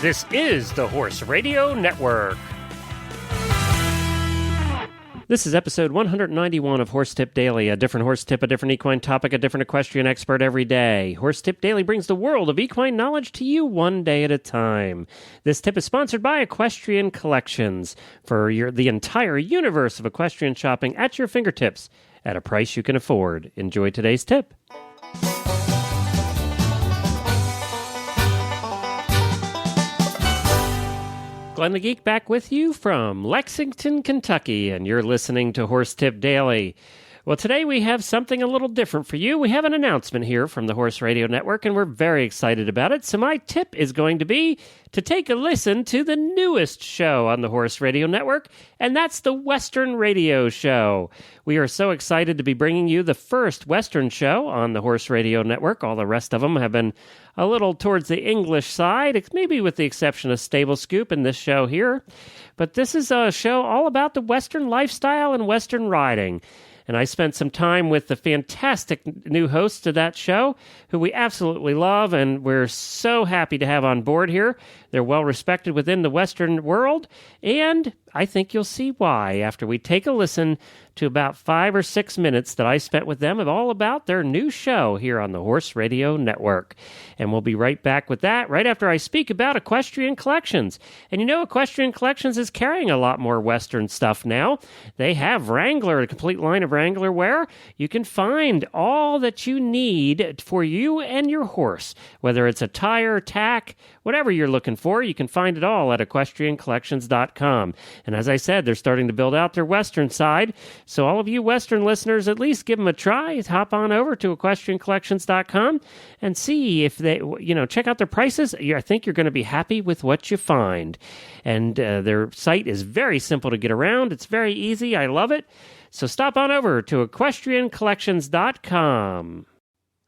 This is the Horse Radio Network. This is episode 191 of Horse Tip Daily, a different horse tip, a different equine topic, a different equestrian expert every day. Horse Tip Daily brings the world of equine knowledge to you one day at a time. This tip is sponsored by Equestrian Collections for the entire universe of equestrian shopping at your fingertips at a price you can afford. Enjoy today's tip. Glenn the Geek back with you from Lexington, Kentucky, and you're listening to Horse Tip Daily. Well, today we have something a little different for you. We have an announcement here from the Horse Radio Network, and we're very excited about it. So my tip is going to be to take a listen to the newest show on the Horse Radio Network, and that's the Western Radio Show. We are so excited to be bringing you the first Western show on the Horse Radio Network. All the rest of them have been a little towards the English side, maybe with the exception of Stable Scoop in this show here. But this is a show all about the Western lifestyle and Western riding. And I spent some time with the fantastic new hosts of that show, who we absolutely love, and we're so happy to have on board here. They're well respected within the Western world, and I think you'll see why after we take a listen to about 5 or 6 minutes that I spent with them all about their new show here on the Horse Radio Network. And we'll be right back with that right after I speak about Equestrian Collections. And you know, Equestrian Collections is carrying a lot more Western stuff now. They have Wrangler, a complete line of Wrangler wear. You can find all that you need for you and your horse, whether it's a tire, tack, whatever you're looking for. You can find it all at equestriancollections.com. And as I said, they're starting to build out their Western side. So all of you Western listeners, at least give them a try. Hop on over to equestriancollections.com and see if they, check out their prices. I think you're going to be happy with what you find. And their site is very simple to get around. It's very easy. I love it. So stop on over to equestriancollections.com.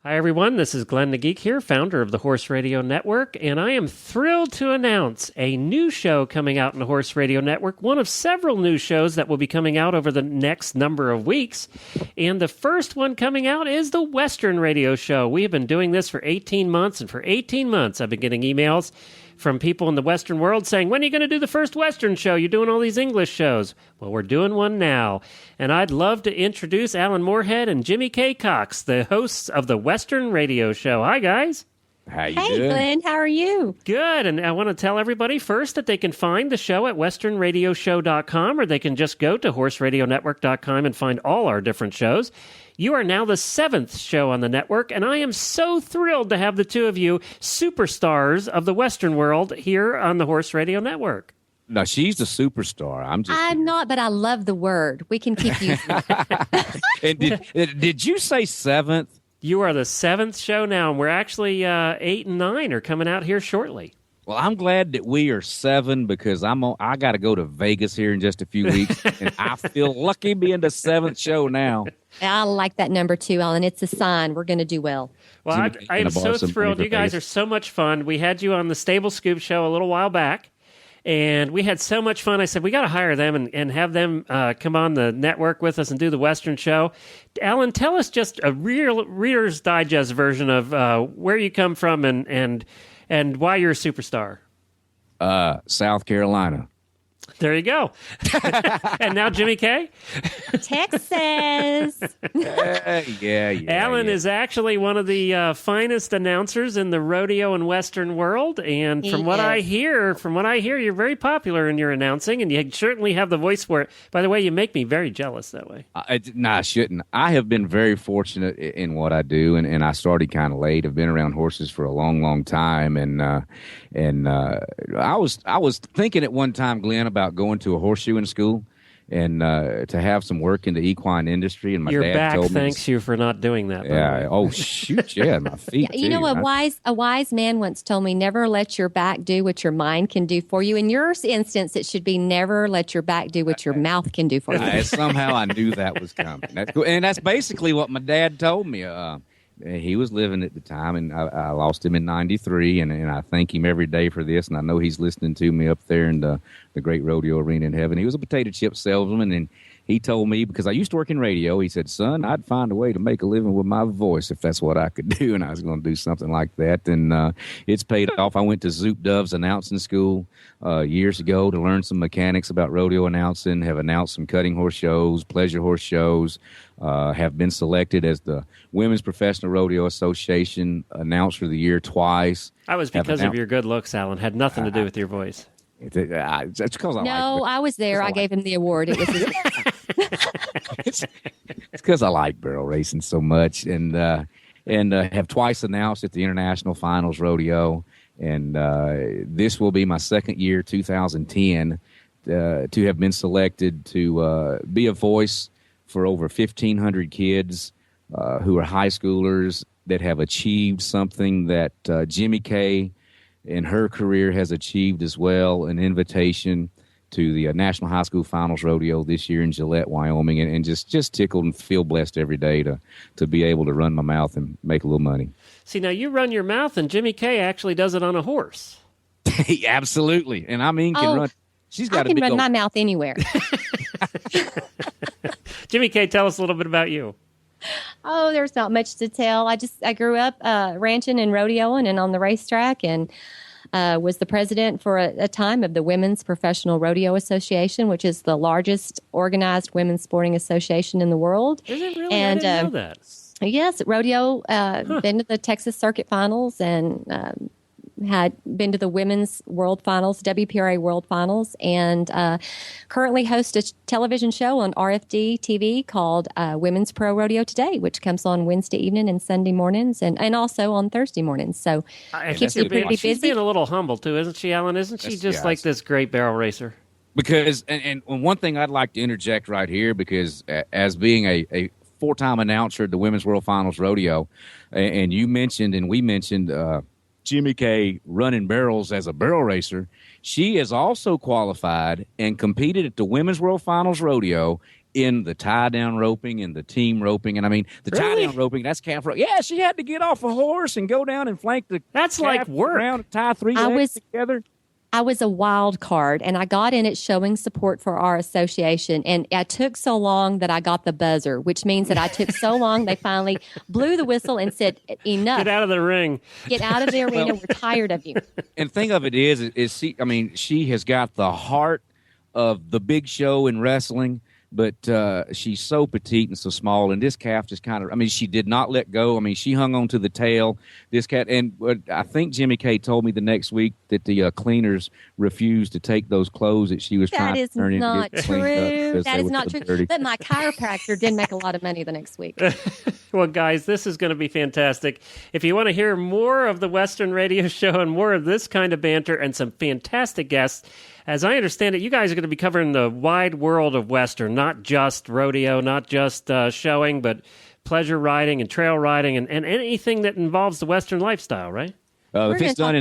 Hi, everyone. This is Glenn the Geek here, founder of the Horse Radio Network, and I am thrilled to announce a new show coming out on the Horse Radio Network, one of several new shows that will be coming out over the next number of weeks. And the first one coming out is the Western Radio Show. We have been doing this for 18 months, and for 18 months I've been getting emails from people in the Western world saying, when are you going to do the first Western show? You're doing all these English shows. Well, we're doing one now. And I'd love to introduce Alan Moorhead and Jimmy K. Cox, the hosts of the Western Radio Show. Hi, guys. How you doing? Hey, Glenn. How are you? Good. And I want to tell everybody first that they can find the show at westernradioshow.com, or they can just go to horseradionetwork.com and find all our different shows. You are now the 7th show on the network, and I am so thrilled to have the two of you superstars of the Western world here on the Horse Radio Network. No, she's the superstar. I'm not, but I love the word. We can keep using it. And did you say 7th? You are the 7th show now, and we're actually 8 and 9 are coming out here shortly. Well, I'm glad that we are 7 because I got to go to Vegas here in just a few weeks, and I feel lucky being the 7th show now. I like that number too, Alan. It's a sign we're going to do well. Well, I am so thrilled. You guys are so much fun. We had you on the Stable Scoop show a little while back, and we had so much fun. I said, we got to hire them and have them come on the network with us and do the Western show. Alan, tell us just a real Reader's Digest version of where you come from and why you're a superstar. South Carolina. There you go. And now Jimmy K. Texas. Yeah. Alan is actually one of the finest announcers in the rodeo and Western world. And from what I hear, you're very popular in your announcing, and you certainly have the voice for it. By the way, you make me very jealous that way. I shouldn't. I have been very fortunate in what I do, and I started kind of late. I've been around horses for a long, long time, and I was thinking at one time, Glenn, about going to a horseshoeing school and to have some work in the equine industry. And my Your dad back told me, thanks you for not doing that. Yeah. Oh shoot! Yeah, my feet. You know, a wise man once told me, never let your back do what your mind can do for you. In your instance, it should be never let your back do what your mouth can do for you. Somehow I knew that was coming. That's cool. And that's basically what my dad told me. He was living at the time, and I lost him in '93, and I thank him every day for this, and I know he's listening to me up there in the great rodeo arena in heaven. He was a potato chip salesman, and he told me, because I used to work in radio, he said, son, I'd find a way to make a living with my voice if that's what I could do, and I was going to do something like that. And it's paid off. I went to Zoop Dove's announcing school years ago to learn some mechanics about rodeo announcing, have announced some cutting horse shows, pleasure horse shows, have been selected as the Women's Professional Rodeo Association announcer of the year twice. That was because of your good looks, Alan. Had nothing to do with your voice. It's because I was there. I gave him the award. It was it's because I like barrel racing so much, and have twice announced at the International Finals Rodeo, and this will be my second year, 2010, to have been selected to be a voice for over 1,500 kids who are high schoolers that have achieved something that Jimmy Kay in her career has achieved as well, an invitation to the National High School Finals Rodeo this year in Gillette, Wyoming, and just tickled and feel blessed every day to be able to run my mouth and make a little money. See, now you run your mouth, and Jimmy Kay actually does it on a horse. Absolutely. And I mean, can run. She's got I can run my mouth anywhere. Jimmy Kay, tell us a little bit about you. Oh, there's not much to tell. I grew up ranching and rodeoing and on the racetrack, and was the president for a time of the Women's Professional Rodeo Association, which is the largest organized women's sporting association in the world. Is it really? And, I didn't know that. Yes, rodeo, been to the Texas Circuit Finals, and had been to the Women's World Finals, WPRA World Finals, and currently host a television show on RFD TV called Women's Pro Rodeo Today, which comes on Wednesday evening and Sunday mornings, and also on Thursday mornings. So it keeps me pretty busy. She's being a little humble, too, isn't she, Alan? Isn't she just like this great barrel racer? Because, and one thing I'd like to interject right here, because as being a four-time announcer at the Women's World Finals Rodeo, and you mentioned, and we mentioned, Jimmy Kay running barrels as a barrel racer, she is also qualified and competed at the Women's World Finals Rodeo in the tie-down roping and the team roping. And I mean, the tie-down roping, that's calf rope. Yeah, she had to get off a horse and go down and flank the That's like work. Around and tie three legs together. I was a wild card, and I got in it showing support for our association. And I took so long that I got the buzzer, which means that I took so long they finally blew the whistle and said, enough. Get out of the ring. Get out of the arena. We're tired of you. And the thing of it is she has got the heart of the big show in wrestling, but she's so petite and so small, and this calf just kind of, she did not let go. She hung on to the tail. This cat, and I think Jimmy Kay told me the next week that the cleaners refused to take those clothes that she was trying to turn in to get cleaned up. That is not true. Dirty. But my chiropractor did make a lot of money the next week. Well, guys, this is going to be fantastic. If you want to hear more of the Western Radio Show and more of this kind of banter and some fantastic guests, as I understand it, you guys are going to be covering the wide world of Western, not just rodeo, not just showing, but pleasure riding and trail riding and anything that involves the Western lifestyle, right? If it's done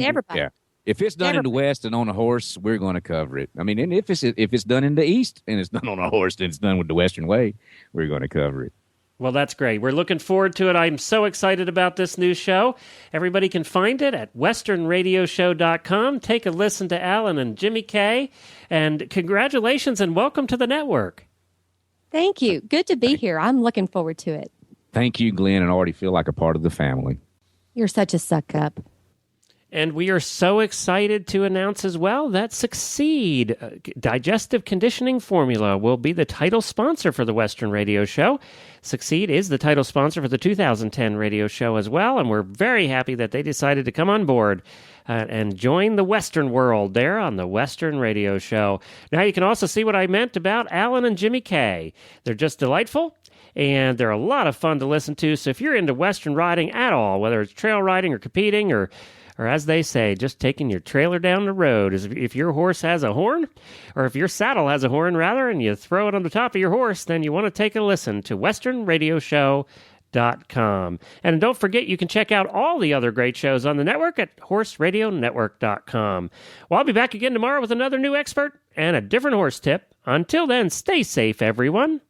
in the West and on a horse, we're going to cover it. And if it's done in the East and it's done on a horse and it's done with the Western way, we're going to cover it. Well, that's great. We're looking forward to it. I'm so excited about this new show. Everybody can find it at westernradioshow.com. Take a listen to Alan and Jimmy Kay. And congratulations and welcome to the network. Thank you. Good to be here. I'm looking forward to it. Thank you, Glenn, and I already feel like a part of the family. You're such a suck-up. And we are so excited to announce as well that Succeed Digestive Conditioning Formula will be the title sponsor for the Western Radio Show. Succeed is the title sponsor for the 2010 radio show as well, and we're very happy that they decided to come on board and join the Western world there on the Western Radio Show. Now you can also see what I meant about Alan and Jimmy Kay. They're just delightful. And they're a lot of fun to listen to. So if you're into Western riding at all, whether it's trail riding or competing or as they say, just taking your trailer down the road. If your horse has a horn, or if your saddle has a horn, rather, and you throw it on the top of your horse, then you want to take a listen to westernradioshow.com. And don't forget, you can check out all the other great shows on the network at horseradionetwork.com. Well, I'll be back again tomorrow with another new expert and a different horse tip. Until then, stay safe, everyone.